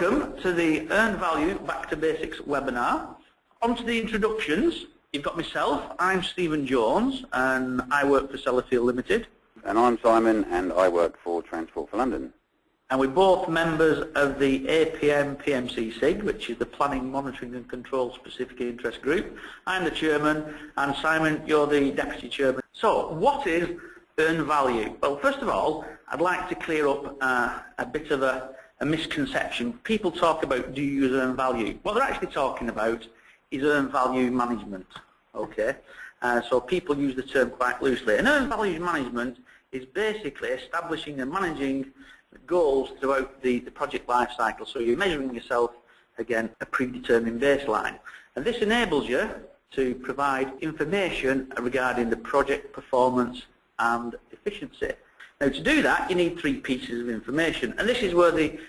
Welcome to the Earned Value Back to Basics webinar. On to the introductions. You've got myself, I'm Stephen Jones and I work for Sellafield Limited. And I'm Simon and I work for Transport for London. And we're both members of the APM PMC SIG, which is the Planning, Monitoring and Control Specific Interest Group. I'm the chairman and Simon, you're the deputy chairman. So what is earned value? Well, first of all, I'd like to clear up a bit of a misconception. People talk about, do you use earned value? What they're actually talking about is earned value management. Okay, so people use the term quite loosely. And earned value management is basically establishing and managing goals throughout the project life cycle. So you're measuring yourself against a predetermined baseline. And this enables you to provide information regarding the project performance and efficiency. Now to do that you need three pieces of information, and this is where the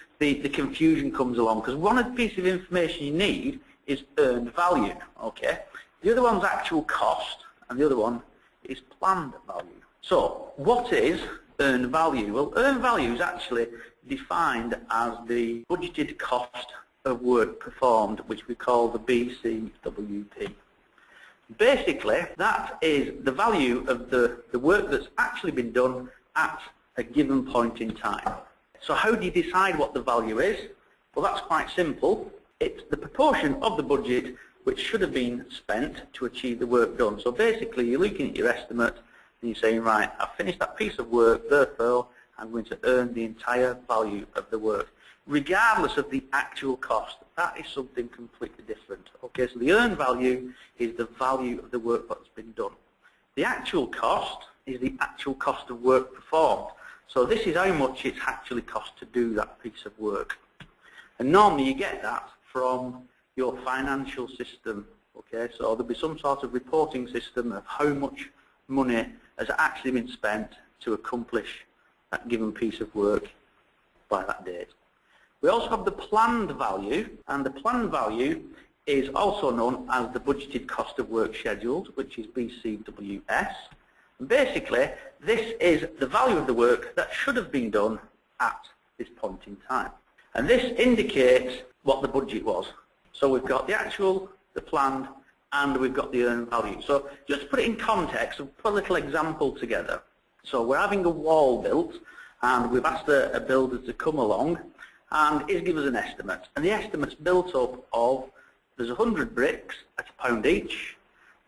confusion comes along, because one of the pieces of information you need is earned value. Okay, the other one's actual cost and the other one is planned value. So what is earned value? Well, earned value is actually defined as the budgeted cost of work performed, which we call the BCWP. Basically, that is the value of the work that's actually been done at a given point in time. So how do you decide what the value is? Well, that's quite simple. It's the proportion of the budget which should have been spent to achieve the work done. So basically, you're looking at your estimate and you're saying, right, I've finished that piece of work, therefore I'm going to earn the entire value of the work, regardless of the actual cost. That is something completely different. Okay, so the earned value is the value of the work that's been done. The actual cost is the actual cost of work performed. So this is how much it's actually cost to do that piece of work. And normally you get that from your financial system. Okay, so there'll be some sort of reporting system of how much money has actually been spent to accomplish that given piece of work by that date. We also have the planned value, and the planned value is also known as the budgeted cost of work scheduled, which is BCWS. And basically, this is the value of the work that should have been done at this point in time. And this indicates what the budget was. So we've got the actual, the planned, and we've got the earned value. So just to put it in context, we'll put a little example together. So we're having a wall built, and we've asked a builder to come along and he's give us an estimate. And the estimate's built up of, there's 100 bricks at £1 each,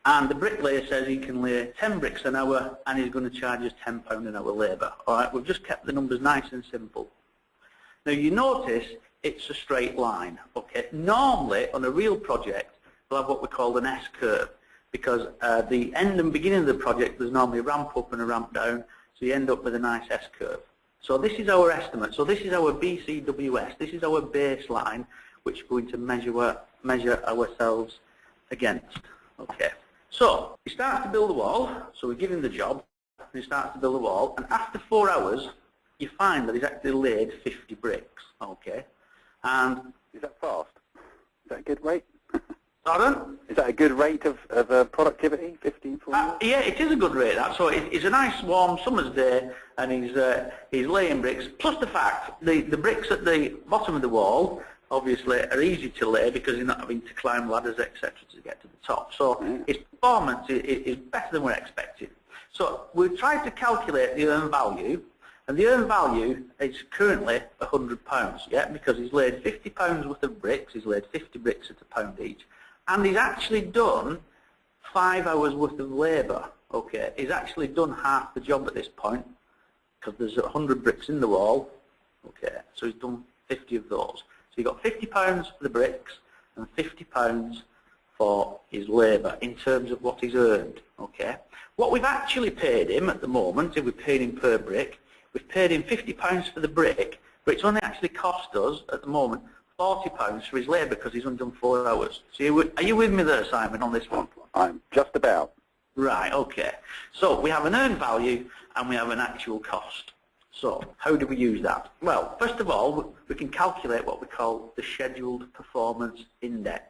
and the bricklayer says he can lay 10 bricks an hour and he's going to charge us £10 an hour labour. All right, we've just kept the numbers nice and simple. Now you notice it's a straight line. Okay, normally on a real project we'll have what we call an S-curve, because the end and beginning of the project there's normally a ramp up and a ramp down, so you end up with a nice S-curve. So this is our estimate. So this is our BCWS. This is our baseline, which we're going to measure ourselves against. Okay. So he starts to build a wall. So we give him the job. And he starts to build a wall. And after 4 hours, you find that he's actually laid 50 bricks. Okay. And is that fast? Is that a good rate? Pardon? Is that a good rate of productivity, 15, 4 hours? Yeah, it is a good rate. That. So it's a nice warm summer's day, and he's laying bricks. Plus the fact the bricks at the bottom of the wall obviously are easy to lay because you're not having to climb ladders, etc., to get to the top. So his performance is better than we're expecting. So we've tried to calculate the earned value, and the earned value is currently £100. Yeah, because he's laid £50 worth of bricks. He's laid 50 bricks at £1 each. And he's actually done 5 hours worth of labour. Okay, he's actually done half the job at this point because there's 100 bricks in the wall. Okay, so he's done 50 of those. So you got £50 for the bricks and £50 for his labour in terms of what he's earned. Okay, what we've actually paid him at the moment, if we paid him per brick, we've paid him £50 for the brick, but it's only actually cost us at the moment £40 for his labour because he's only done 4 hours. So are you with me there, Simon, on this one? I'm just about. Right, okay. So we have an earned value and we have an actual cost. So how do we use that? Well, first of all, we can calculate what we call the Scheduled Performance Index.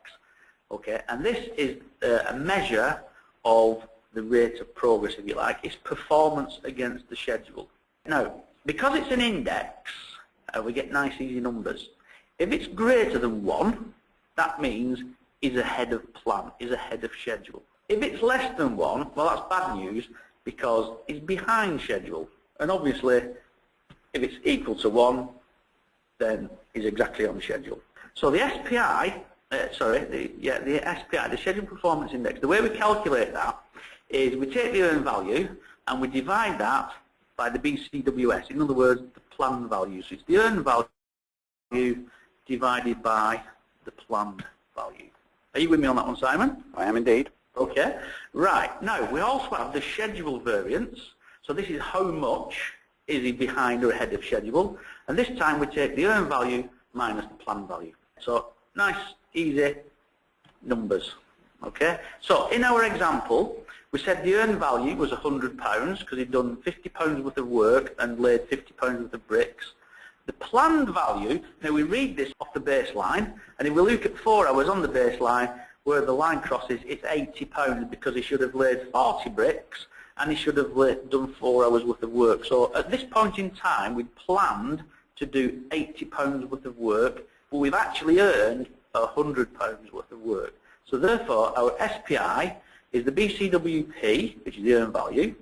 Okay, and this is a measure of the rate of progress, if you like. It's performance against the schedule. Now, because it's an index, we get nice easy numbers. If it's greater than 1, that means is ahead of plan, is ahead of schedule. If it's less than 1, well, that's bad news because it's behind schedule. And obviously, if it's equal to 1, then is exactly on schedule. So the SPI, the SPI, the Schedule Performance Index, the way we calculate that is we take the earned value and we divide that by the BCWS, in other words, the planned value. So it's the earned value divided by the planned value. Are you with me on that one, Simon? I am indeed. Okay. Right. Now, we also have the schedule variance. So this is how much is he behind or ahead of schedule. And this time we take the earned value minus the planned value. So nice, easy numbers. Okay. So in our example, we said the earned value was £100 because he'd done £50 worth of work and laid £50 worth of bricks. The planned value, now we read this off the baseline, and if we look at 4 hours on the baseline, where the line crosses, it's £80 because he should have laid 40 bricks and he should have done 4 hours worth of work. So at this point in time, we'd planned to do £80 worth of work, but we've actually earned £100 worth of work. So therefore, our SPI is the BCWP, which is the earned value,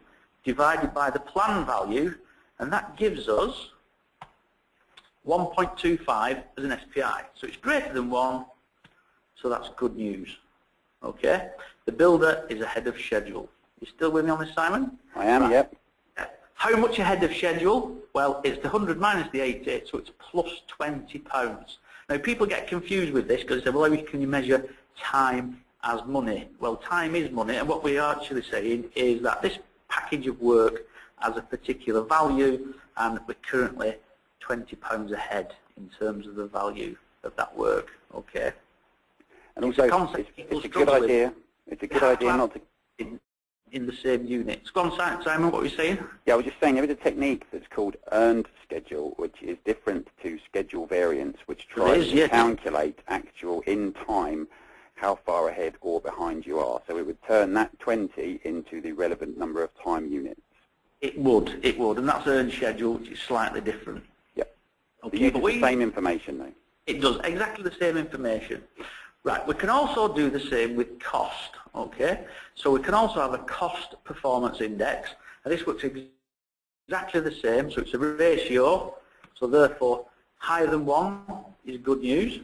divided by the planned value, and that gives us 1.25 as an SPI. So it's greater than 1, so that's good news. Okay? The builder is ahead of schedule. You still with me on this, Simon? I am, right. Yep. How much ahead of schedule? Well, it's the 100 minus the 80, so it's plus £20. Now, people get confused with this because they say, well, how can you measure time as money? Well, time is money, and what we are actually saying is that this package of work has a particular value, and we're currently £20 ahead in terms of the value of that work. Okay. And also, it's a good idea. It's a good idea not to in the same unit. Go on, Simon. What were you saying? Yeah, I was just saying there is a technique that's called earned schedule, which is different to schedule variance, which tries to calculate actual in time how far ahead or behind you are. So it would turn that 20 into the relevant number of time units. It would, and that's earned schedule, which is slightly different. Yep. Okay, but the same information though. It does, exactly the same information. Right, we can also do the same with cost, okay? So we can also have a cost performance index, and this works exactly the same, so it's a ratio, so therefore higher than 1 is good news,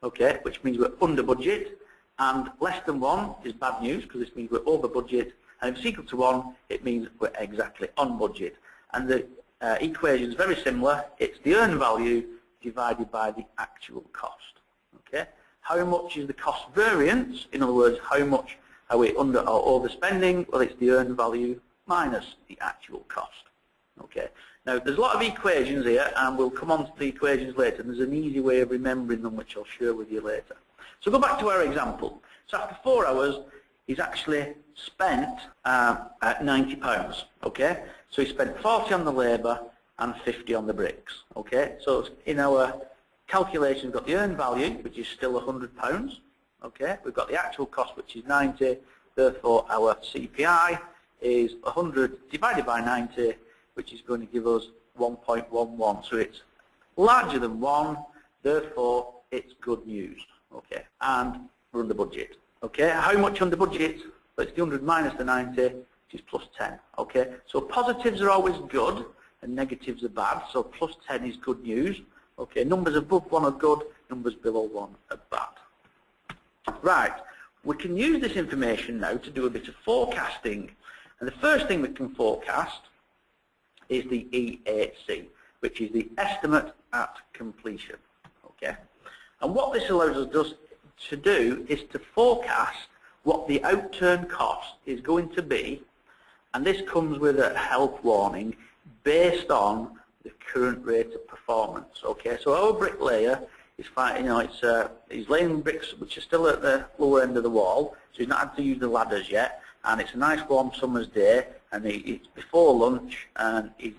okay, which means we're under budget, and less than 1 is bad news, because this means we're over budget, and if it's equal to 1, it means we're exactly on budget. And the equation is very similar, it's the earned value divided by the actual cost, okay? How much is the cost variance? In other words, how much are we under or overspending? Well, it's the earned value minus the actual cost. Okay. Now, there's a lot of equations here, and we'll come on to the equations later, and there's an easy way of remembering them, which I'll share with you later. So go back to our example. So after 4 hours, he's actually spent at £90. Okay. So he spent 40 on the labour and 50 on the bricks. Okay. So in our calculation, we've got the earned value, which is still £100. Okay, we've got the actual cost, which is 90. Therefore, our CPI is 100 divided by 90, which is going to give us 1.11. So it's larger than 1. Therefore, it's good news. Okay, and we're under budget. Okay, how much under budget? Well, it's the 100 minus the 90, which is plus 10. Okay, so positives are always good, and negatives are bad. So plus 10 is good news. Okay, numbers above 1 are good, numbers below 1 are bad. Right, we can use this information now to do a bit of forecasting. And the first thing we can forecast is the EAC, which is the estimate at completion. Okay, and what this allows us to do is to forecast what the outturn cost is going to be, and this comes with a health warning based on the current rate of performance. Okay, so our bricklayer is fine, he's laying bricks which are still at the lower end of the wall, so he's not had to use the ladders yet, and it's a nice warm summer's day, and it's before lunch, and he's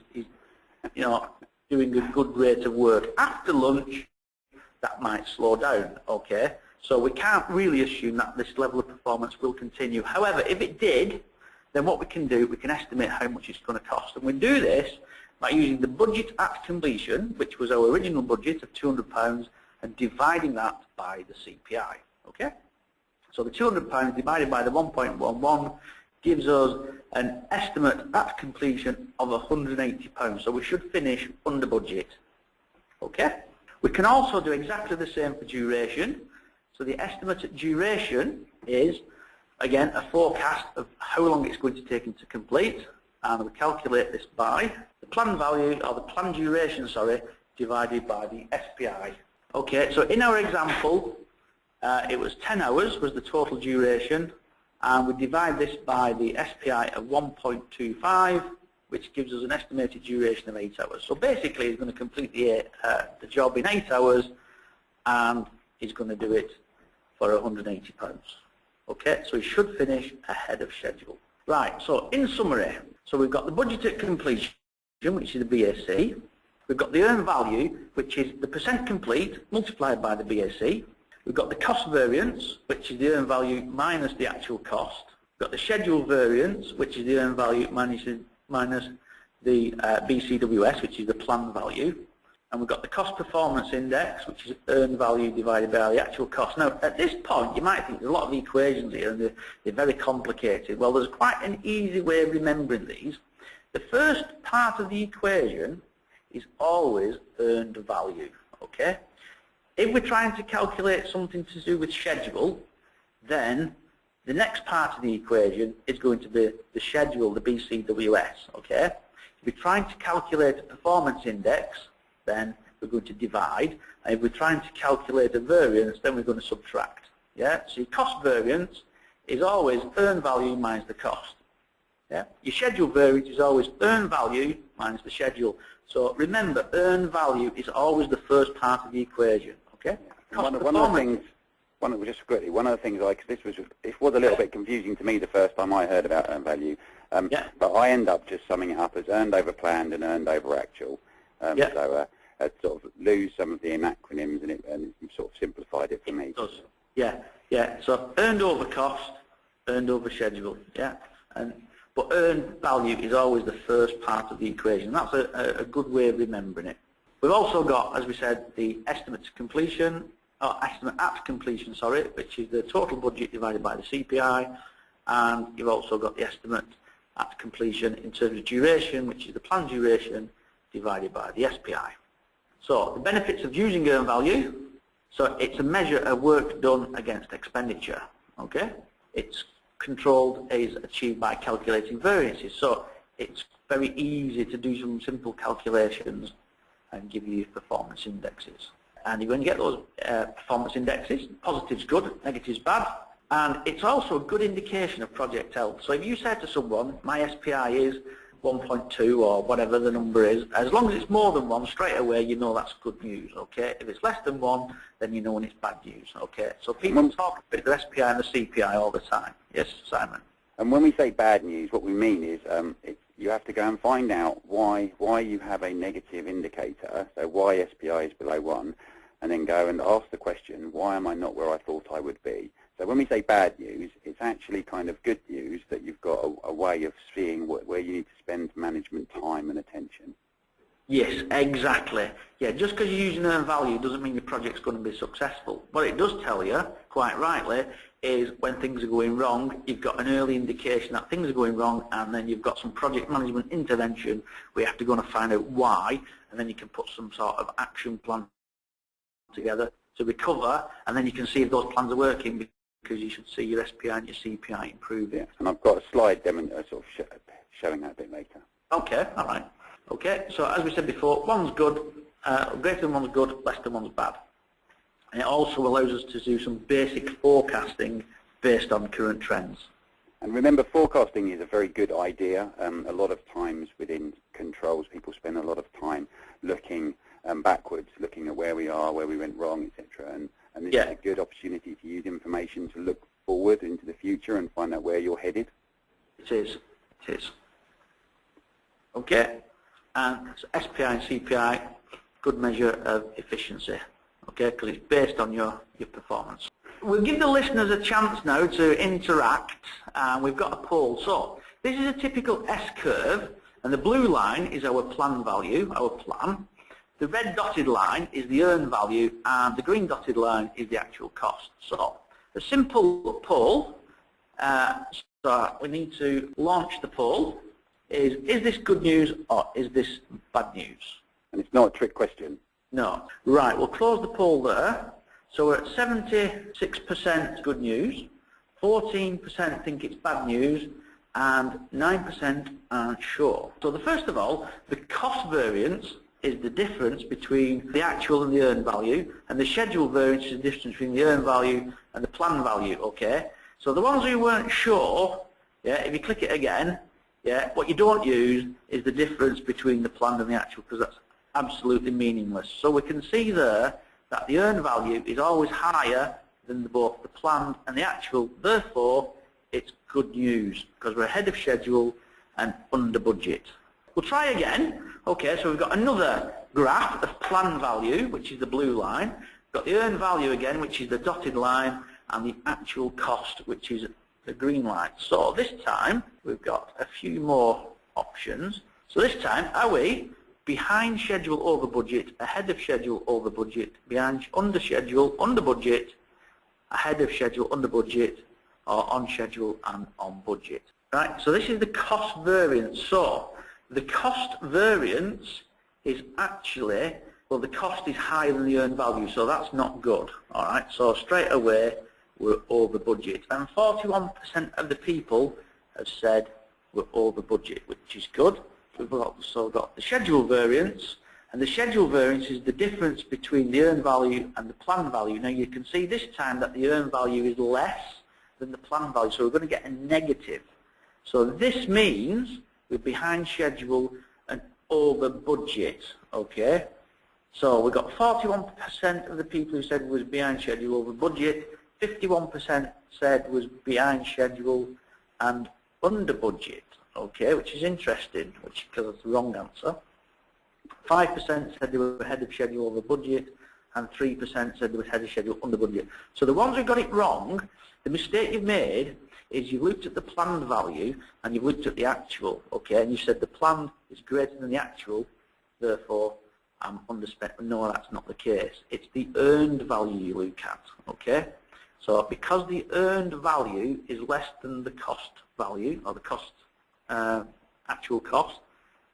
doing a good rate of work. After lunch, that might slow down. Okay, so we can't really assume that this level of performance will continue. However, if it did, then what we can do, we can estimate how much it's going to cost, and we do this by using the budget at completion, which was our original budget of £200, and dividing that by the CPI. Okay? So the £200 divided by the 1.11 gives us an estimate at completion of £180. So we should finish under budget. Okay? We can also do exactly the same for duration. So the estimate at duration is, again, a forecast of how long it's going to take them to complete, and we calculate this by the planned value, or the planned duration, sorry, divided by the SPI. Okay, so in our example, it was 10 hours was the total duration, and we divide this by the SPI of 1.25, which gives us an estimated duration of 8 hours. So basically, he's going to complete the job in 8 hours, and he's going to do it for £180. Okay, so he should finish ahead of schedule. Right, so in summary, so we've got the budget at completion, which is the BAC. We've got the earned value, which is the percent complete multiplied by the BAC. We've got the cost variance, which is the earned value minus the actual cost. We've got the schedule variance, which is the earned value minus the BCWS, which is the planned value. And we've got the cost performance index, which is earned value divided by the actual cost. Now, at this point, you might think there's a lot of equations here, and they're very complicated. Well, there's quite an easy way of remembering these. The first part of the equation is always earned value, okay? If we're trying to calculate something to do with schedule, then the next part of the equation is going to be the schedule, the BCWS, okay? If we're trying to calculate a performance index, then we're going to divide, and if we're trying to calculate a variance, then we're going to subtract. Yeah? So your cost variance is always earned value minus the cost. Yeah? Your schedule variance is always earned value minus the schedule. So remember, earned value is always the first part of the equation. Okay? One of the things, this was a little bit confusing to me the first time I heard about earned value, but I end up just summing it up as earned over planned and earned over actual. So I sort of lose some of the acronyms, and it sort of simplified it for me. It does. Yeah. So earned over cost, earned over schedule. Yeah. But earned value is always the first part of the equation. That's a good way of remembering it. We've also got, as we said, the estimate to completion, or estimate at completion, sorry, which is the total budget divided by the CPI, and you've also got the estimate at completion in terms of duration, which is the planned duration divided by the SPI. So the benefits of using earned value, so it's a measure of work done against expenditure, okay? It's controlled is achieved by calculating variances, so it's very easy to do some simple calculations and give you performance indexes. And you're going to get those performance indexes. Positive's good, negative's bad, and it's also a good indication of project health. So if you say to someone, my SPI is 1.2 or whatever the number is, as long as it's more than 1, straight away you know that's good news, okay? If it's less than 1, then you know when it's bad news, okay? So people talk about the SPI and the CPI all the time. Yes, Simon? And when we say bad news, what we mean is you have to go and find out why you have a negative indicator, so why SPI is below 1, and then go and ask the question, why am I not where I thought I would be? So when we say bad news, it's actually kind of good news that you've got a way of seeing where you need to spend management time and attention. Yes, exactly. Yeah, just because you're using earned value doesn't mean your project's going to be successful. What it does tell you, quite rightly, is when things are going wrong, you've got an early indication that things are going wrong, and then you've got some project management intervention where you have to go and find out why, and then you can put some sort of action plan together to recover, and then you can see if those plans are working, because you should see your SPI and your CPI improving. Yeah, and I've got a slide sort of showing that a bit later. Okay, all right. Okay, so as we said before, 1's good, greater than 1's good, less than 1's bad. And it also allows us to do some basic forecasting based on current trends. And remember, forecasting is a very good idea. A lot of times within controls, people spend a lot of time looking backwards, looking at where we are, where we went wrong, etc. And this is a good opportunity to use information to look forward into the future and find out where you're headed. It is. It is. Okay. And SPI and CPI, good measure of efficiency. Okay, because it's based on your performance. We'll give the listeners a chance now to interact, and we've got a poll. So this is a typical S-curve, And the blue line is our plan value, our plan. The red dotted line is the earned value, and the green dotted line is the actual cost. So a simple poll, so we need to launch the poll, is this good news or is this bad news? And it's not a trick question. No. Right, we'll close the poll there. So we're at 76% good news, 14% think it's bad news, and 9% aren't sure. So first of all, the cost variance is the difference between the actual and the earned value, and the schedule variance is the difference between the earned value and the plan value, okay? So the ones who weren't sure, yeah, if you click it again, yeah, what you don't use is the difference between the planned and the actual, because that's absolutely meaningless. So we can see there that the earned value is always higher than both the planned and the actual. Therefore, it's good news because we're ahead of schedule and under budget. We'll try again. Okay, so we've got another graph of plan value, which is the blue line. We've got the earned value again, which is the dotted line, and the actual cost, which is the green line. So this time, we've got a few more options. So this time, are we behind schedule over budget, ahead of schedule over budget, behind under schedule under budget, ahead of schedule under budget, or on schedule and on budget? Right, so this is the cost variance. So the cost variance is actually, well, the cost is higher than the earned value, so that's not good. All right, so straight away we're over budget, and 41% of the people have said we're over budget, which is good. We've also got the schedule variance, and the schedule variance is the difference between the earned value and the plan value. Now you can see this time that the earned value is less than the plan value, so we're going to get a negative. So this means we're behind schedule and over budget, okay? So we've got 41% of the people who said was behind schedule over budget, 51% said was behind schedule and under budget, okay, which is interesting, because it's the wrong answer. 5% said they were ahead of schedule over budget, and 3% said they were ahead of schedule under budget. So the ones who got it wrong, the mistake you've made is you've looked at the planned value and you've looked at the actual, okay, and you said the planned is greater than the actual, therefore I'm underspent. No, that's not the case. It's the earned value you look at, okay? So because the earned value is less than the cost value, or the cost, actual cost,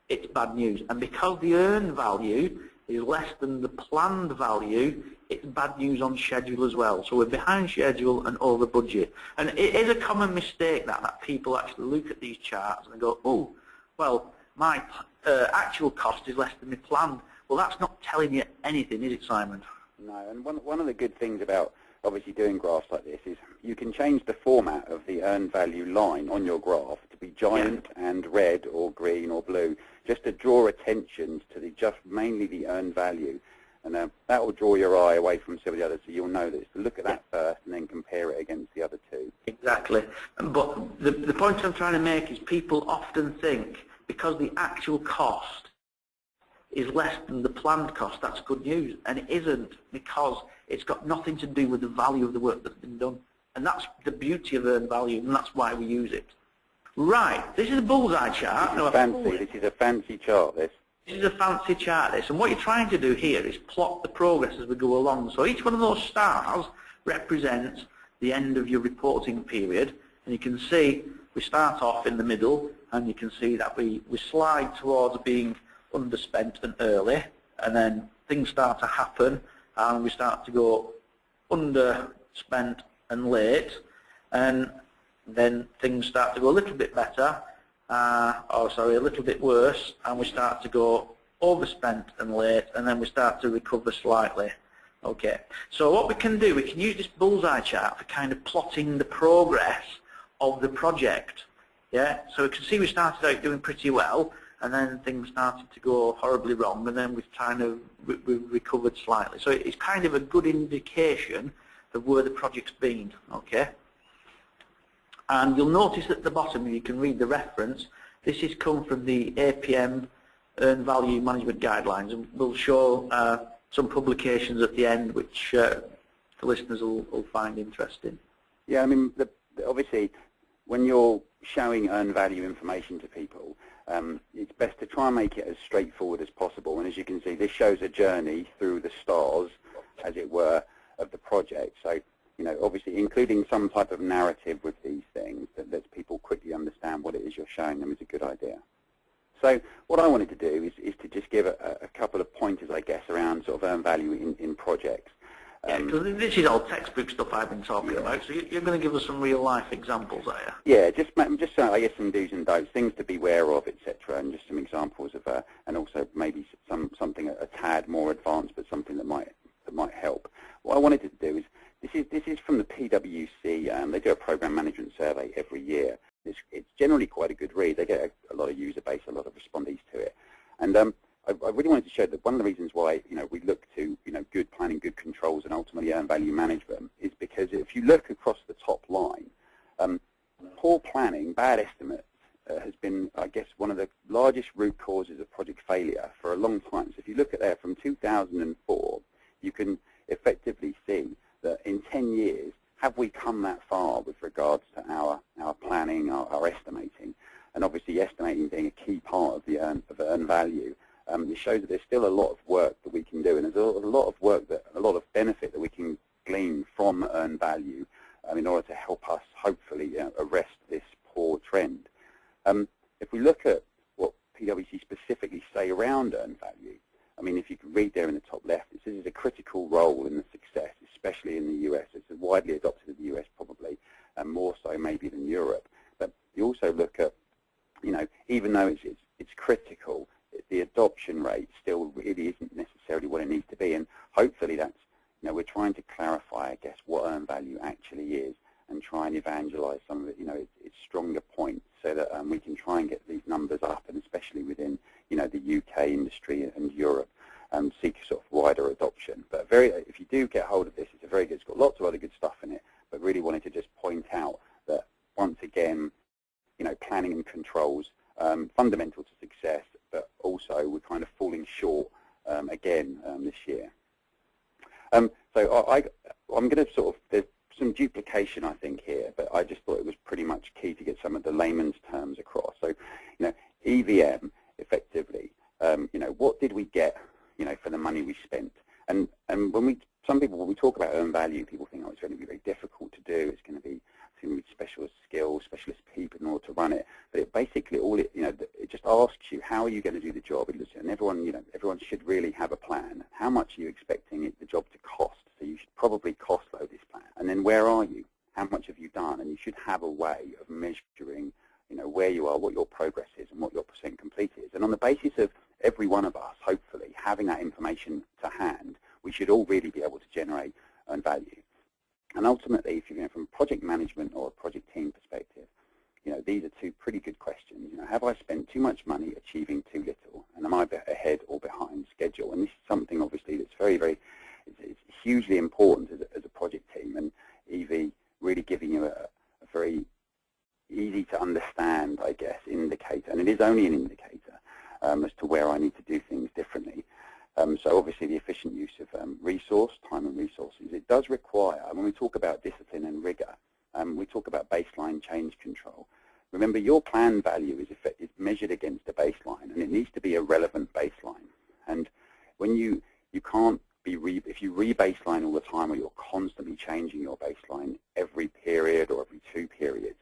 it's bad news. And because the earned value is less than the planned value, it's bad news on schedule as well. So we're behind schedule and over budget. And it is a common mistake that people actually look at these charts and go, oh, well, my actual cost is less than my planned. Well, that's not telling you anything, is it, Simon? No, and one of the good things about obviously doing graphs like this is you can change the format of the earned value line on your graph to be giant and red or green or blue, just to draw attention to just mainly the earned value. And that will draw your eye away from some of the others, so you'll know this. So look at that first and then compare it against the other two. Exactly. But the point I'm trying to make is people often think because the actual cost is less than the planned cost, that's good news. And it isn't, because it's got nothing to do with the value of the work that's been done. And that's the beauty of earned value, and that's why we use it. Right, this is a bullseye chart. This is a fancy chart, this. This is a fancy chart, this. And what you're trying to do here is plot the progress as we go along. So each one of those stars represents the end of your reporting period. And you can see we start off in the middle, and you can see that we slide towards being underspent and early, and then things start to happen, and we start to go underspent and late, and then things start to go a little bit better, a little bit worse, and we start to go overspent and late, and then we start to recover slightly. Okay, so what we can do, we can use this bullseye chart for kind of plotting the progress of the project. Yeah, so we can see we started out doing pretty well, and then things started to go horribly wrong, and then we've kind of recovered slightly. So it's kind of a good indication of where the project's been, okay? And you'll notice at the bottom, you can read the reference, this has come from the APM Earned Value Management Guidelines, and we'll show some publications at the end which the listeners will find interesting. Yeah, I mean, obviously, when you're showing earned value information to people, it's best to try and make it as straightforward as possible. And as you can see, this shows a journey through the stars, as it were, of the project. So, you know, obviously including some type of narrative with these things that lets people quickly understand what it is you're showing them is a good idea. So what I wanted to do is to just give a couple of pointers, I guess, around sort of earned value in projects. Yeah, because this is all textbook stuff I've been talking about, so you're going to give us some real-life examples, are you? Yeah, just I guess some do's and don'ts, things to be aware of, etc., and just some examples of, and also maybe something a tad more advanced, but something that might help. What I wanted to do is this is from the PwC. They do a program management survey every year. It's generally quite a good read. They get a lot of user base, a lot of respondees to it, and I really wanted to show that one of the reasons why we look to good planning, good controls, and ultimately earned value management is because if you look across the top line, poor planning, bad estimates has been, I guess, one of the largest root causes of project failure for a long time. So if you look at there from 2004, you can effectively see that in 10 years, have we come that far with regards to our planning, our estimating, and obviously estimating being a key part of the earned value. It shows that there's still a lot of work that we can do, and there's a lot of work a lot of benefit that we can glean from earned value in order to help us hopefully arrest this poor trend. If we look at what PwC specifically say around earned value, I mean, if you can read there in the top left, it says it's a critical role in the success, especially in the US. It's widely adopted in the US probably, and more so maybe than Europe. But you also look at, even though it's critical, the adoption rate still really isn't necessarily what it needs to be, and hopefully that's, we're trying to clarify, I guess, what earned value actually is and try and evangelize some of it, its stronger points so that we can try and get these numbers up, and especially within, the UK industry and Europe, seek sort of wider adoption. But if you do get hold of this, it's got lots of other good stuff in it, but really wanted to just point out that once again, planning and controls, fundamental to success, but also we're kind of falling short again this year. So I'm going to sort of, there's some duplication I think here, but I just thought it was pretty much key to get some of the layman's terms across. So, EVM effectively, what did we get, for the money we spent? And when we talk about earned value, people think, oh, it's going to be very difficult to do. It's going to be specialist skills, specialist people in order to run it. But it basically it just asks you, how are you going to do the job? And everyone should really have a plan. How much are you expecting the job to cost? So you should probably cost load this plan. And then where are you? How much have you done? And you should have a way of measuring, where you are, what your progress is, and what your percent complete is. And on the basis of every one of us, hopefully, having that information to hand, we should all really be able to generate earned value. And ultimately, if you're going from project management or a project team perspective, these are two pretty good questions. Have I spent too much money achieving too little? And am I ahead or behind schedule? And this is something, obviously, that's very, very, it's hugely important as a project team. And EV really giving you a very easy to understand, I guess, indicator. And it is only an indicator as to where I need to do things differently. So obviously the efficient use of time and resources, it does require, when we talk about discipline and rigor, we talk about baseline change control. Remember, your plan value is measured against a baseline, and it needs to be a relevant baseline. And when you can't be, if you re-baseline all the time, or you're constantly changing your baseline every period or every 2 periods,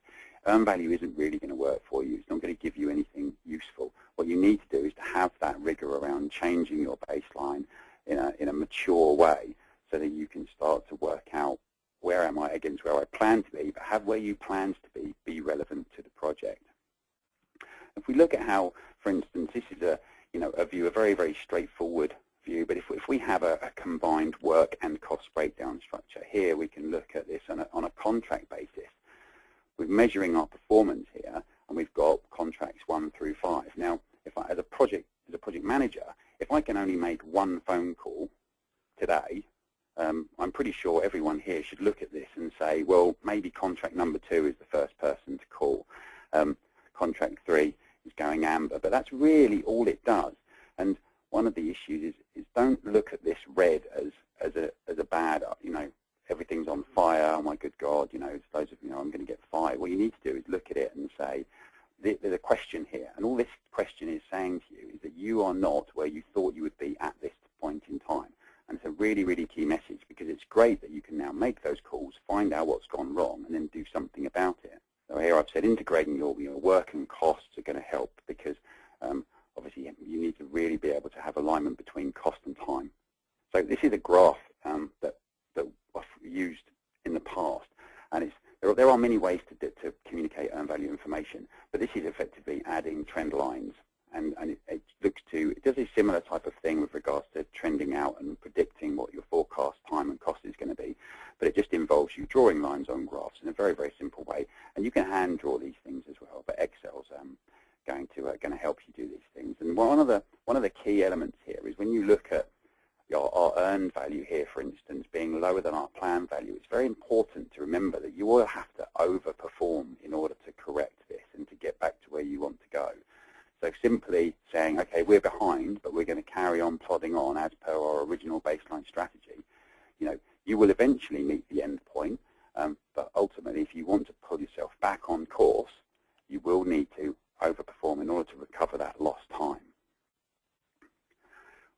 earned value isn't really going to work for you. It's not going to give you anything useful. What you need to do is to have that rigor around changing your baseline in a mature way, so that you can start to work out, where am I against where I plan to be, but have where you plan to be relevant to the project. If we look at how, for instance, this is a view, a very, very straightforward view, but if we have a combined work and cost breakdown structure, here we can look at this on a contract basis. We're measuring our performance here, and we've got contracts 1 through 5. Now, if I, as a project manager, if I can only make 1 phone call today, I'm pretty sure everyone here should look at this and say, well, maybe contract number 2 is the first person to call. Contract 3 is going amber, but that's really all it does. And one of the issues is don't look at this red as a bad, everything's on fire, oh my good God, it's loads of, I'm going to get fired. What you need to do is look at it and say, the question here, and all this question is saying to you is that you are not where you thought you would be at this point in time. And it's a really, really key message, because it's great that you can now make those calls, find out what's gone wrong, and then do something about it. So here I've said integrating your work and costs are going to help, because obviously you need to really be able to have alignment between cost and time. So this is a graph that I've used in the past, and there are many ways to communicate earned value information, but this is effectively adding trend lines, and it does a similar type of thing with regards to trending out and predicting what your forecast time and cost is going to be, but it just involves you drawing lines on graphs in a very, very simple way, and you can hand draw these things as well, but Excel's going to help you do these things. And one of the key elements here is when you look at our earned value here, for instance, being lower than our planned value, it's very important to remember that you will have to overperform in order to correct this and to get back to where you want to go. So simply saying, okay, we're behind, but we're going to carry on plodding on as per our original baseline strategy, you will eventually meet the end point, but ultimately, if you want to pull yourself back on course, you will need to overperform in order to recover that lost time.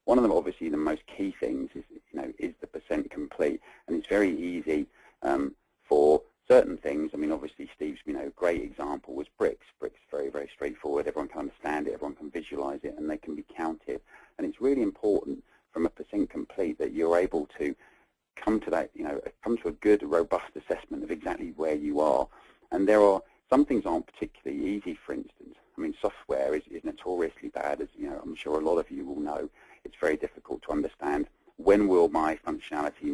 One of them, obviously, the most key things is the percent complete, and it's very easy for certain things. I mean, obviously, Steve's great example was bricks. Bricks very, very straightforward. Everyone can understand it. Everyone can visualize it, and they can be counted. And it's really important from a percent complete that you're able to come to that, come to a good, robust assessment of exactly where you are. And some things aren't particularly easy. For instance, I mean, software is notoriously bad, as I'm sure a lot of you will know. It's very difficult to understand when will my functionality,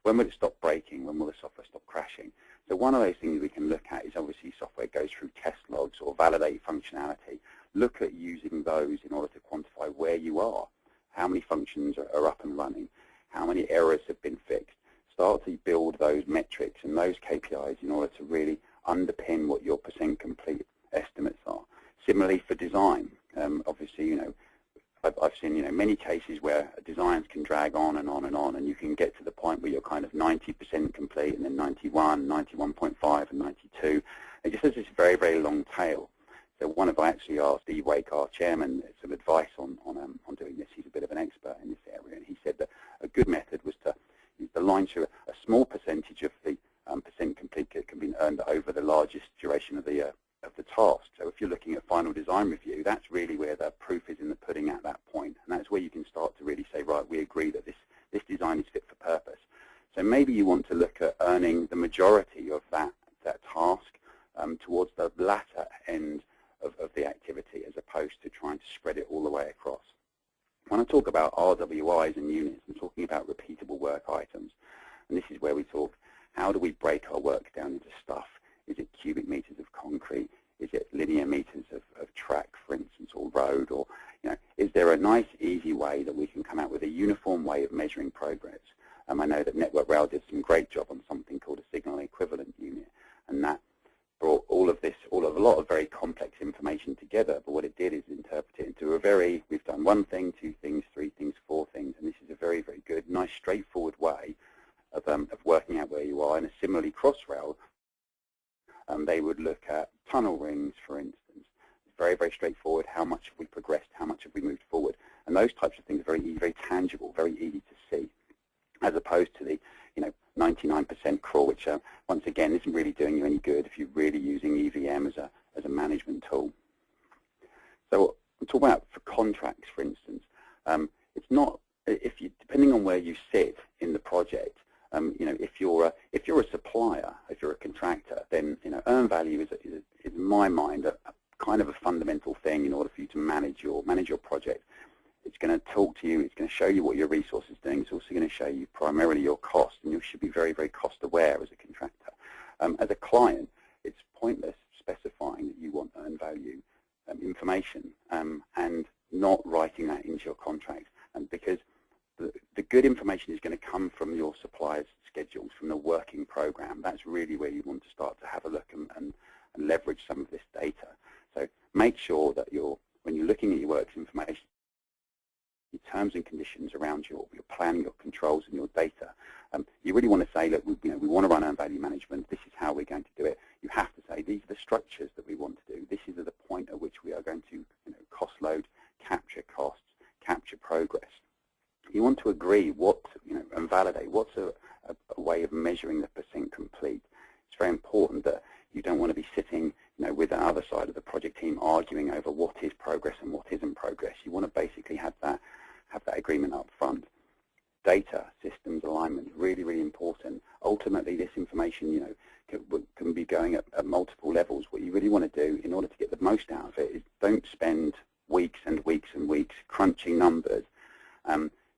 when will it stop breaking, when will the software stop crashing. So one of those things we can look at is obviously software goes through test logs or validate functionality. Look at using those in order to quantify where you are, how many functions are up and running, how many errors have been fixed. Start to build those metrics and those KPIs in order to really underpin what your percent complete estimates are. Similarly for design, obviously, I've seen many cases where designs can drag on and on and on, and you can get to the point where you're kind of 90% complete, and then 91, 91.5, and 92. It just has this very, very long tail. So I actually asked Steve Wake, our chairman, some advice on doing this. He's a bit of an expert in this area, and he said that a good method was to line through a small percentage of the percent complete can be earned over the largest duration of the task. So if you're looking at final design review, that's really where the proof is in the pudding at that point, and that's where you can start to really say, right, we agree that this design is fit for purpose. So maybe you want to look at earning the majority of that task towards the latter end of the activity, as opposed to trying to spread it all the way across. When I talk about RWIs and units, I'm talking about repeatable work items, and this is where we talk, how do we break our work down into stuff? Is it cubic meters of concrete? Is it linear meters of track, for instance, or road? Or is there a nice, easy way that we can come out with a uniform way of measuring progress? I know that Network Rail did some great job on something called a signal equivalent unit, and that brought a lot of very complex information together. But what it did is interpret it into we've done one thing, two things, three things, four things, and this is a very, very good, nice, straightforward way of working out where you are. And a similarly, Crossrail, they would look at tunnel rings, for instance. It's very, very straightforward. How much have we progressed? How much have we moved forward? And those types of things are very easy, very tangible, very easy to see, as opposed to the 99% crawl, which once again isn't really doing you any good if you're really using EVM as a management tool. So I'm talking about for contracts, for instance. It's not, depending on where you sit in the project. If you're a supplier, if you're a contractor, then earned value is in my mind a kind of a fundamental thing in order for you to manage your project. It's going to talk to you. It's going to show you what your resource is doing. It's also going to show you primarily your cost, and you should be very, very cost aware as a contractor. As a client, it's pointless specifying that you want earned value information and not writing that into your contract, and because the good information is going to come from your supplier's schedules, from the working program. That's really where you want to start to have a look and leverage some of this data. So make sure that when you're looking at your works information, your terms and conditions around your planning, your controls, and your data. You really want to say, look, we want to run earned value management. This is how we're going to do it. You have to say, these are the structures that we want to do. This is the point at which we are going to cost load, capture costs, capture progress. You want to agree what, and validate what's a way of measuring the % complete. It's very important that you don't want to be sitting with the other side of the project team arguing over what is progress and what isn't progress. You want to basically have that agreement up front. Data, systems alignment, really, really important. Ultimately, this information, can be going at multiple levels. What you really want to do in order to get the most out of it is don't spend weeks and weeks and weeks crunching numbers,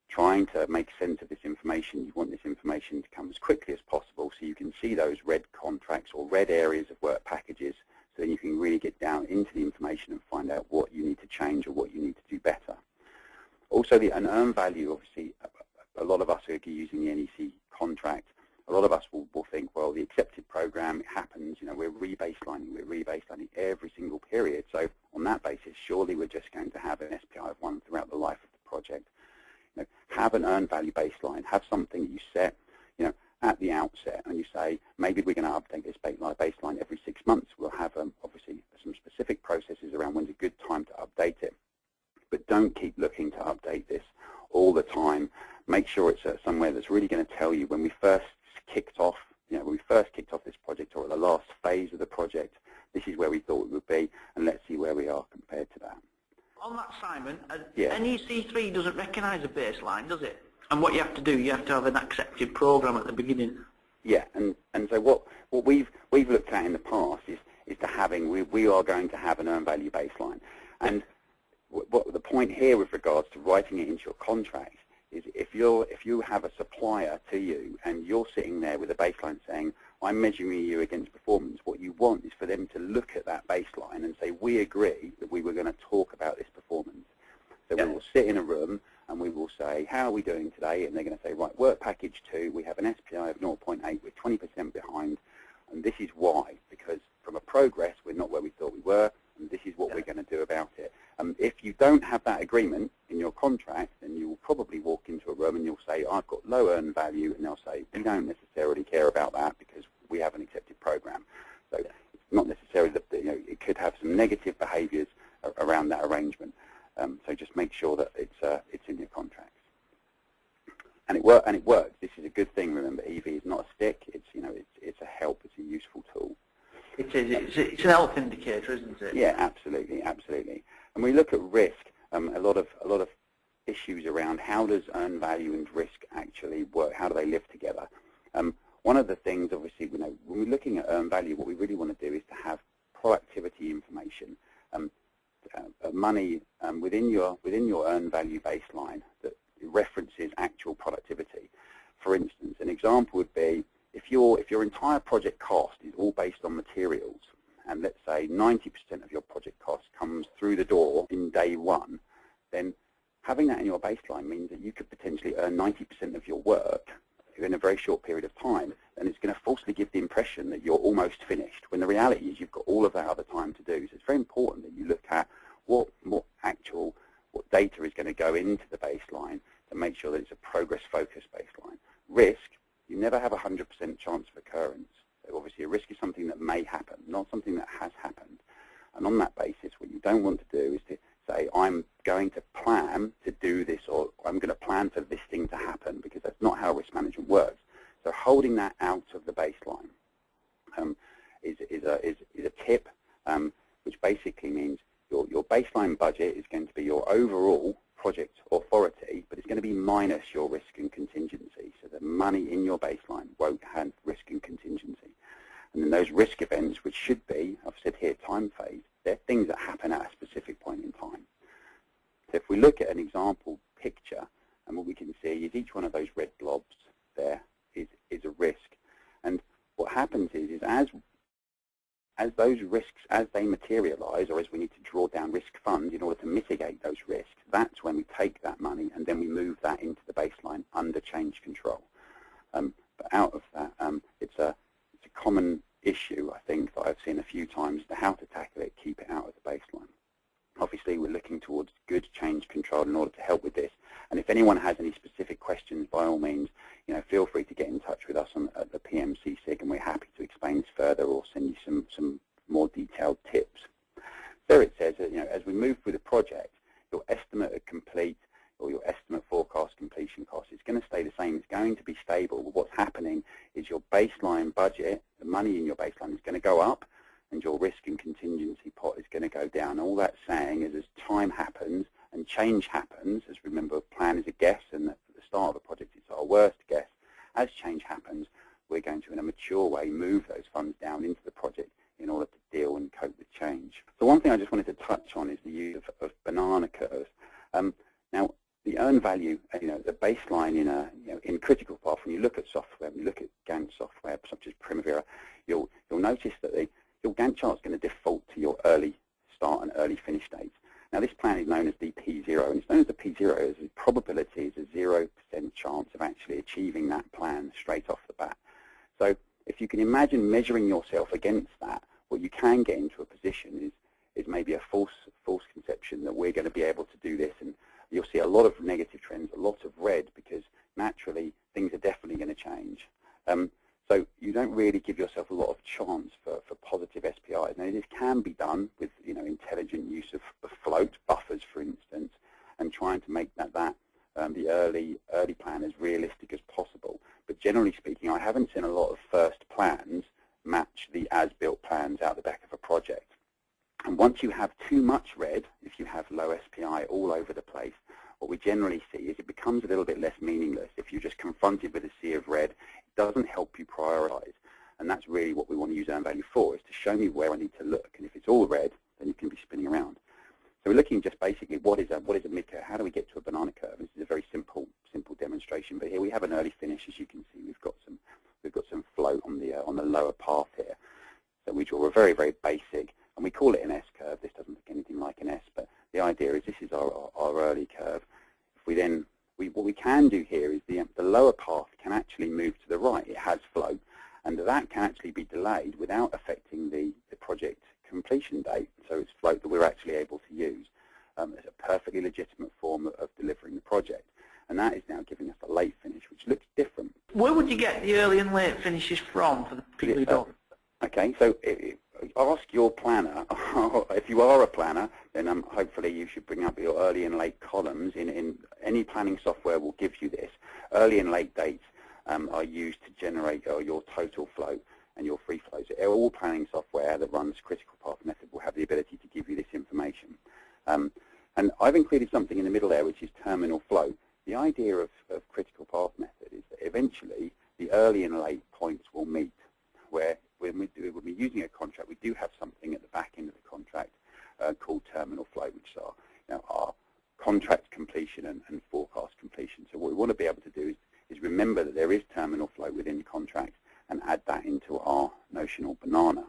trying to make sense of this information. You want this information to come as quickly as possible so you can see those red contracts or red areas of work packages, so then you can really get down into the information and find out what you need to change or what you need to do better. Also, an earned value, obviously, a lot of us who are using the NEC contract, a lot of us will think, well, the accepted program, it happens, we're rebaselining every single period. So on that basis, surely we're just going to have an SPI of 1 throughout the life of the project. Have an earned value baseline. Have something that you set, at the outset, and you say, maybe we're going to update this baseline every 6 months. We'll have, obviously, some specific processes around when's a good time to update it. But don't keep looking to update this all the time. Make sure it's somewhere that's really going to tell you when we first kicked off, this project, or at the last phase of the project, this is where we thought it would be, and let's see where we are compared to that. On that, Simon, NEC3 doesn't recognise a baseline, does it? And what you have to do, you have to have an accepted program at the beginning. Yeah, and so what we've looked at in the past is we are going to have an earned value baseline. And what the point here with regards to writing it into your contract is if you have a supplier to you and you're sitting there with a baseline saying, I'm measuring you against performance, what you want is for them to look at that baseline and say, we agree that we were going to talk about this performance. So we will sit in a room and we will say, how are we doing today? And they're going to say, right, work package 2, we have an SPI of 0.8, we're 20% behind, and this is why, because from a progress, we're not where we thought we were, and this is what we're going to do about it. If you don't have that agreement in your contract, then you will probably walk into a room and you'll say, I've got low earned value, and they'll say, we don't necessarily care about that because we have an accepted program. So it's not necessarily that it could have some negative behaviours around that arrangement. So just make sure that it's in your contracts. And it works. This is a good thing. Remember, EV is not a stick. It's a help. It's a useful tool. It is. It's an health indicator, isn't it? Yeah, absolutely, absolutely. And we look at risk. A lot of issues around how does earned value and risk actually work? How do they live together? One of the things, obviously, when we're looking at earned value, what we really want to do is to have productivity information, money within your earned value baseline that references actual productivity. For instance, an example would be if your entire project cost is all based on materials, and let's say 90% of your project cost comes through the door in day 1, then having that in your baseline means that you could potentially earn 90% of your work in a very short period of time, and it's going to falsely give the impression that you're almost finished, when the reality is you've got all of that other time to do. So it's very important that you look at what data is going to go into the baseline to make sure that it's a progress-focused baseline. Risk, you never have a 100% chance of occurrence. So obviously a risk is something that may happen, not something that has happened. And on that basis, what you don't want to do is to say, I'm going to plan to do this, or I'm going to plan for this thing to happen, because that's not how risk management works. So holding that out of the baseline is a tip, which basically means your baseline budget is going to be your overall project authority, but it's going to be minus your risk and contingency. So the money in your baseline won't have risk and contingency. And then those risk events, which should be, I've said here, time phase, they're things that happen at a specific point in time. So if we look at an example picture, and what we can see is each one of those red blobs there is a risk. And what happens is as those risks, as they materialize, or as we need to draw down risk funds in order to mitigate those risks, that's when we take that money and then we move that into the baseline under change control. But out of that, it's a common issue, I think, that I've seen a few times, to how to tackle it, keep it out of the baseline. Obviously, we're looking towards good change control in order to help with this. And if anyone has any specific questions, by all means, feel free to get in touch with us at the PMC SIG, and we're happy to explain this further or send you some more detailed tips. There it says that, as we move through the project, your estimate of complete or your estimate forecast completion cost is going to stay the same. It's going to be stable. But what's happening is your baseline budget, the money in your baseline, is going to go up, and your risk and contingency pot is going to go down. All that's saying is as time happens and change happens, as remember, plan is a guess, and at the start of a project it's our worst guess. As change happens, we're going to, in a mature way, move those funds down into the project in order to deal and cope with change. So one thing I just wanted to touch on is the use of banana curves. Now, the earned value, the baseline in critical path, when you look at software, when you look at Gantt software such as Primavera, you'll notice that your Gantt chart is going to default to your early start and early finish dates. Now, this plan is known as the P0, and it's known as the P0 as the probability is a 0% chance of actually achieving that plan straight off the bat. So if you can imagine measuring yourself against that, what you can get into a position is maybe a false conception that we're going to be able to do this, and you'll see a lot of negative trends, a lot of red, because naturally things are definitely going to change. So you don't really give yourself a lot of chance for positive SPIs. Now, this can be done with intelligent use of float buffers, for instance, and trying to make the early plan as realistic as possible. But generally speaking, I haven't seen a lot of first plans match the as-built plans out the back of a project. And once you have too much red, if you have low SPI all over the place, what we generally see is it becomes a little bit less meaningless. If you're just confronted with a sea of red, it doesn't help you prioritize. And that's really what we want to use earned value for, is to show me where I need to look. And if it's all red, then you can be spinning around. So we're looking just basically what is a mid-curve? How do we get to a banana curve? This is a very simple demonstration. But here we have an early finish. As you can see, we've got some float on the lower path here. So we draw a very, very basic, and we call it an S-curve. This doesn't look anything like an S, but the idea is this is our early curve. If we then, what we can do here is the lower path can actually move to the right. It has float, and that can actually be delayed without affecting the project completion date. So it's float that we're actually able to use. It's a perfectly legitimate form of delivering the project. And that is now giving us a late finish, which looks different. Where would you get the early and late finishes from for the people who don't? Okay, so ask your planner. If you are a planner, then hopefully you should bring up your early and late columns. In any planning software will give you this. Early and late dates are used to generate your total flow and your free flows. All planning software that runs critical path method will have the ability to give you this information. And I've included something in the middle there, which is terminal flow. The idea of critical path method is that eventually the early and late points will meet, where when we're using a contract, we do have something at the back end of the contract called terminal flow, which are our contract completion and forecast completion. So what we want to be able to do is remember that there is terminal flow within the contract and add that into our notional banana.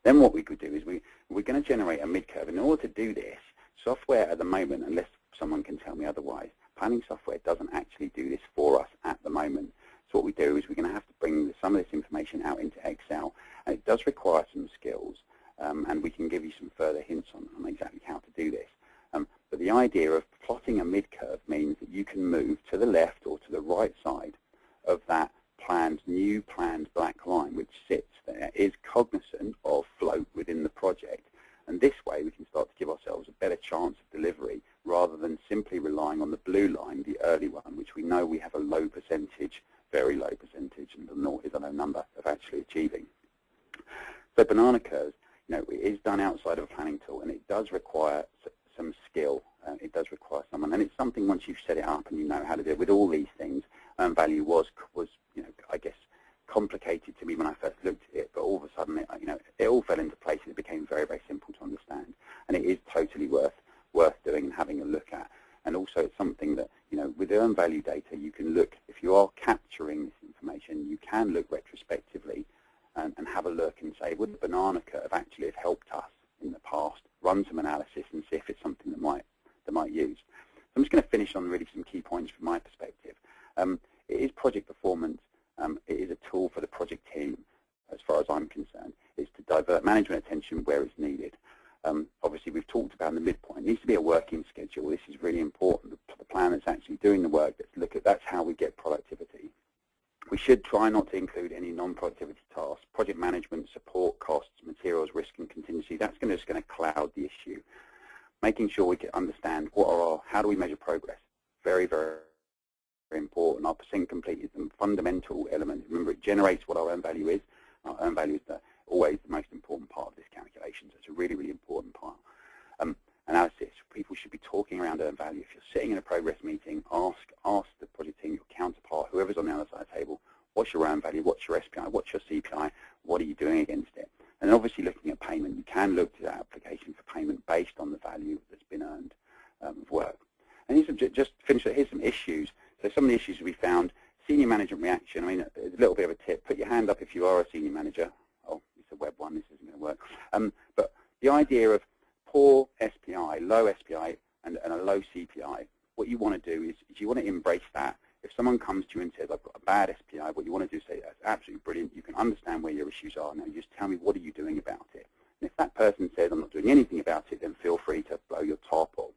Then what we could do is we're going to generate a mid-curve. In order to do this, software at the moment, unless someone can tell me otherwise, planning software doesn't actually do this for us at the moment. So what we do is we're going to have to bring some of this information out into Excel, and it does require some skills, and we can give you some further hints on exactly how to do this. But the idea of plotting a mid-curve means that you can move to the left or to the right side of that new planned black line, which sits there, is cognizant of float within the project. And this way we can start to give ourselves a better chance of delivery rather than simply relying on the blue line, the early one, which we know we have a low percentage, very low percentage, and the naught is a low number of actually achieving. So banana curves, it is done outside of a planning tool, and it does require some skill. It does require someone, and it's something once you've set it up and you know how to do it. With all these things, value was I guess complicated to me when I first looked at it, but all of a sudden it all fell into place and it became very, very simple to understand, and it is totally worth doing and having a look at. And also it's something that with earned value data you can look, if you are capturing this information, you can look retrospectively and have a look and say, would the banana curve actually have helped us in the past? Run some analysis and see if it's something that might use. So I'm just going to finish on really some key points from my perspective. It is project performance. It is a tool for the project team, as far as I'm concerned. It's to divert management attention where it's needed. Obviously, we've talked about the midpoint. It needs to be a working schedule. This is really important. The plan that's actually doing the work, that's how we get productivity. We should try not to include any non-productivity tasks, project management, support costs, materials, risk and contingency. That's just going to cloud the issue. Making sure we can understand how do we measure progress. Very, very, very important. Our percent complete is the fundamental element. Remember, it generates what our earned value is. Our earned value is always the most important part of this calculation, so it's a really, really important part. Analysis, people should be talking around earned value. If you're sitting in a progress meeting, ask the project team, your counterpart, whoever's on the other side of the table, what's your earned value, what's your SPI, what's your CPI, what are you doing against it? And obviously looking at payment, you can look to that application for payment based on the value that's been earned of work. And just finish it, here's some issues. So some of the issues we found, senior management reaction, I mean, a little bit of a tip, put your hand up if you are a senior manager. Oh, it's a web one, this isn't going to work. But the idea of poor SPI, low SPI, and a low CPI, what you want to do is you want to embrace that. If someone comes to you and says, I've got a bad SPI, what you want to do is say, that's absolutely brilliant. You can understand where your issues are. Now just tell me, what are you doing about it? And if that person says, I'm not doing anything about it, then feel free to blow your top or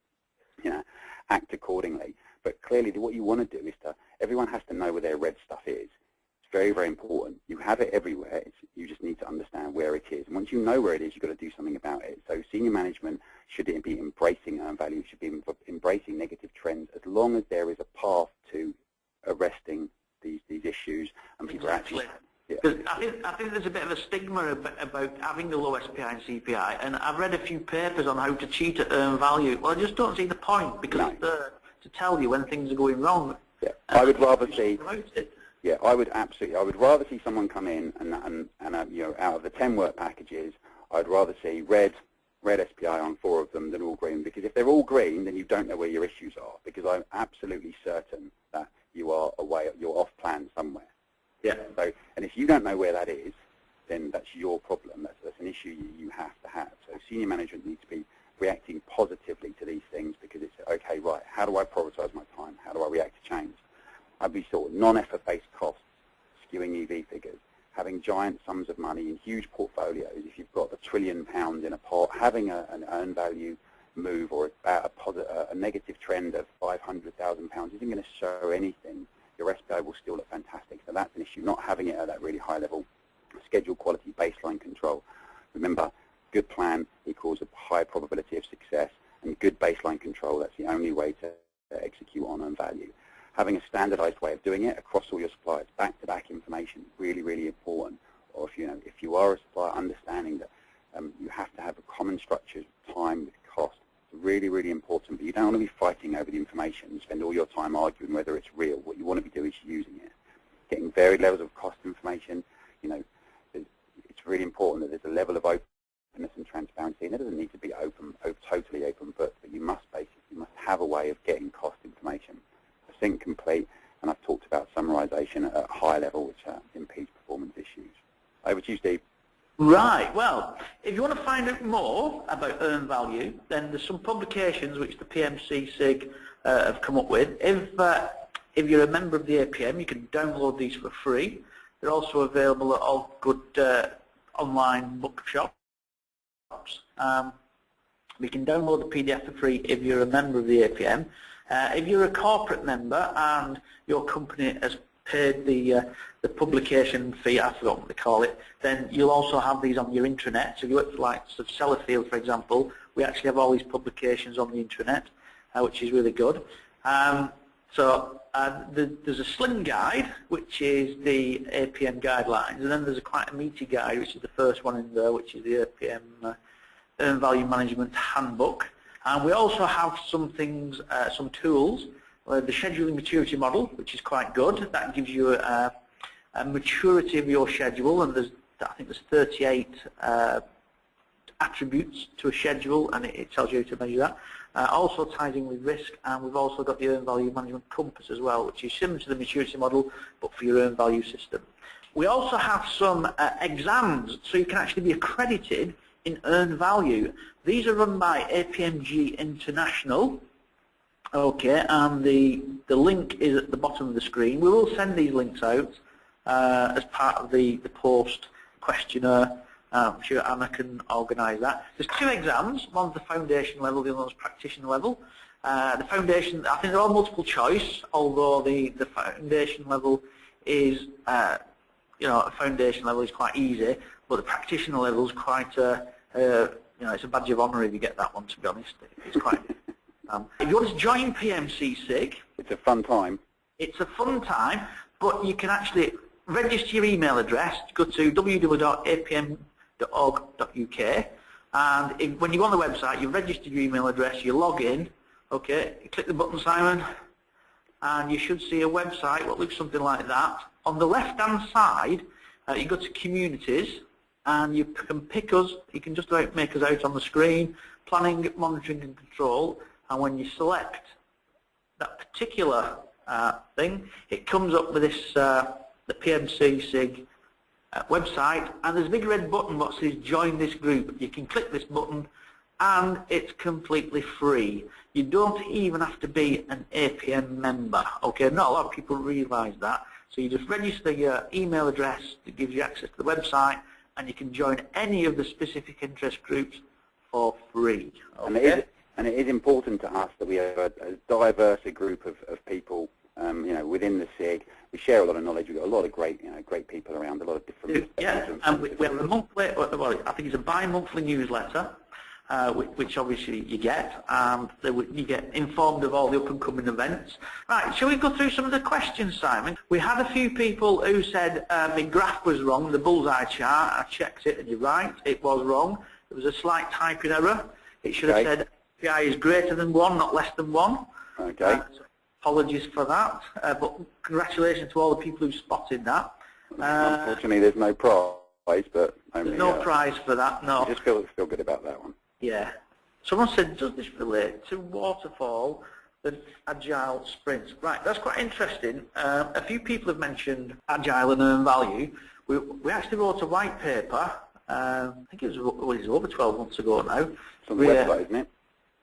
act accordingly. But clearly what you want to do is everyone has to know where their red stuff is. It's very, very important. You have it everywhere. You just need to understand where it is. And once you know where it is, you've got to do something about it. So senior management should be embracing earned value, should be embracing negative trends, as long as there is a path to arresting these issues and people exactly. Actually, I think there's a bit of a stigma about having the low SPI and CPI, and I've read a few papers on how to cheat at earned value. Well, I just don't see the point, because it's there to tell you when things are going wrong. Yeah, I would rather see. Yeah, I would rather see someone come in and out of the 10 work packages, I'd rather see red SPI on 4 of them than all green. Because if they're all green, then you don't know where your issues are. Because I'm absolutely certain that you're off plan somewhere. Yeah. So, and if you don't know where that is, then that's your problem. That's an issue you have to have. So senior management needs to be reacting positively to these things, because it's okay, right, how do I prioritize my time? How do I react to change? I'd be sort of non-effort-based costs, skewing EV figures, having giant sums of money in huge portfolios. If you've got £1 trillion in a pot, having an earned value move or a negative trend of £500,000 isn't going to show anything. Your SPI will still look fantastic. So that's an issue, not having it at that really high level. Schedule quality, baseline control. Remember, good plan equals a high probability of success, and good baseline control, that's the only way to execute on earned value. Having a standardized way of doing it across all your suppliers, back-to-back information, really, really important. Or if you are a supplier, understanding that you have to have a common structure, time with cost. It's really, really important. But you don't want to be fighting over the information and spend all your time arguing whether it's real. What you want to be doing is using it. Getting varied levels of cost information. It's really important that there's a level of openness and transparency, and it doesn't need to be totally open, but you must have a way of getting cost information. Percent complete, and I've talked about summarization at a high level, which impedes performance issues. Over to you, Steve. Right. Well, if you want to find out more about earned value, then there's some publications which the PMC SIG have come up with. If you're a member of the APM, you can download these for free. They're also available at all good online bookshops. We can download the PDF for free if you're a member of the APM. If you're a corporate member and your company has paid the publication fee, I forgot what they call it, then you'll also have these on your intranet. So if you work for like Sellafield, for example, we actually have all these publications on the intranet, which is really good. There's a slim guide, which is the APM guidelines, and then there's quite a meaty guide, which is the first one in there, which is the APM Earned Value Management Handbook. And we also have some tools, the scheduling maturity model, which is quite good. That gives you a maturity of your schedule, and I think there's 38 attributes to a schedule, and it tells you how to measure that. Also ties in with risk, and we've also got the Earned Value Management Compass as well, which is similar to the maturity model, but for your earned value system. We also have some exams, so you can actually be accredited in earned value. These are run by APMG International. Okay, and the link is at the bottom of the screen. We will send these links out as part of the post questionnaire I'm sure Anna can organise that. There's 2 exams, one's the foundation level, the other one's practitioner level. The foundation, I think they're all multiple choice, although the foundation level is, a foundation level is quite easy, but the practitioner level is quite, it's a badge of honour if you get that one, to be honest. It's quite, if you want to join PMC SIG, it's a fun time. It's a fun time, but you can actually register your email address. Go to www.apm.org.uk, and when you go on the website, you register your email address, you log in, okay, you click the button, Simon, and you should see a website what looks something like that. On the left-hand side, you go to communities, and you can pick us, you can just about make us out on the screen, planning, monitoring and control, and when you select that particular thing, it comes up with this, the PMC SIG website, and there's a big red button that says join this group. You can click this button and it's completely free. You don't even have to be an APM member. Okay, not a lot of people realise that. So you just register your email address that gives you access to the website, and you can join any of the specific interest groups for free. Okay? And it is important to us that we have a diverse group of people, within the SIG. We share a lot of knowledge. We've got a lot of great people around, a lot of different. Yeah, and we have a monthly, well, I think it's a bi-monthly newsletter, which obviously you get, and you get informed of all the up-and-coming events. Right, shall we go through some of the questions, Simon? We had a few people who said the graph was wrong, the Bullseye chart. I checked it, and you're right, it was wrong. There was a slight typing error. It should have said API is greater than 1, not less than 1. Okay. So apologies for that, but congratulations to all the people who spotted that. Unfortunately, there's no prize, but there's no prize for that. No. I just feel good about that one. Yeah. Someone said, does this relate to waterfall and agile sprints? Right, that's quite interesting. A few people have mentioned agile and earn value. We actually wrote a white paper, I think it was over 12 months ago now. It's on the website, isn't it?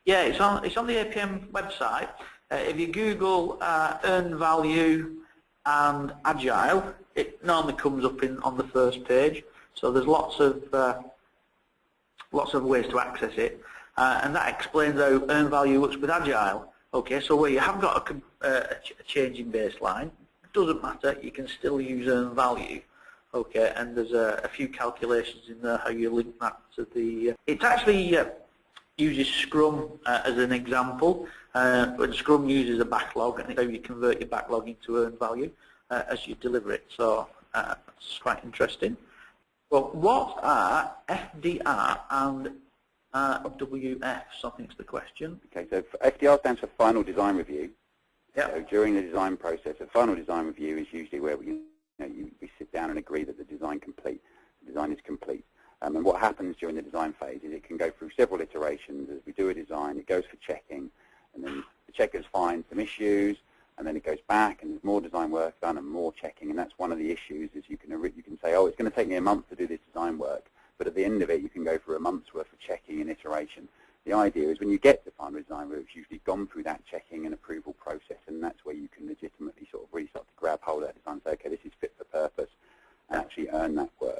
Yeah, it's on the APM website. If you Google earn value and agile, it normally comes up on the first page. So there's lots of ways to access it, and that explains how earn value works with agile. Okay, so where you have got a change in baseline, it doesn't matter, you can still use earn value. Okay, and there's a few calculations in there how you link that to the. It actually uses Scrum as an example. But Scrum uses a backlog, and it's how you convert your backlog into earn value as you deliver it. So that's quite interesting. Well, what are FDR and WF? So I think it's the question. Okay, so FDR stands for Final Design Review. Yep. So during the design process, a final design review is usually where we sit down and agree that the design is complete. And what happens during the design phase is it can go through several iterations. As we do a design, it goes for checking, and then the checkers find some issues, and then it goes back and there's more design work done and more checking. And that's one of the issues is you can say, oh, it's going to take me a month to do this design work, but at the end of it you can go through a month's worth of checking and iteration. The idea is when you get to final design work, it's usually gone through that checking and approval process, and that's where you can legitimately sort of really start to grab hold of that design and say, okay, this is fit for purpose, and actually earn that work.